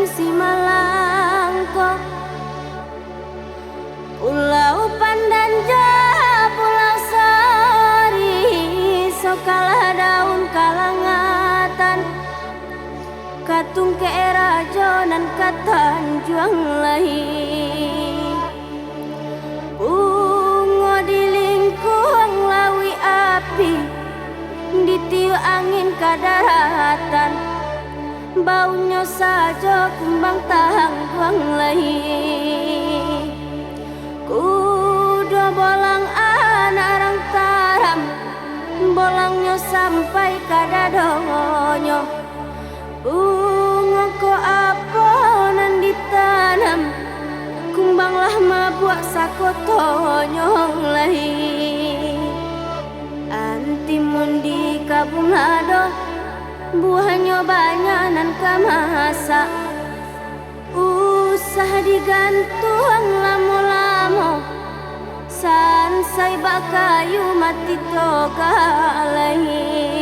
si Malangko, Pulau Pandan Jah, Pulau Sari, sokalah daun kalangatan, katung ke rajonan katanjuang lahi, bungo di lingkung lawi api, ditiu angin kadaratan, baunya saja kumbang tangguang lahi, kudo bolang anak rang taram, bolangnya sampai kadadonyo, bunga ko aponan ditanam, kumbanglah mabuak sakotonyo lahi, antimun di kabunado, buahnya banyak nan kamasa, usah digantung lamo-lamo, sansai bakayu mati toga lahi.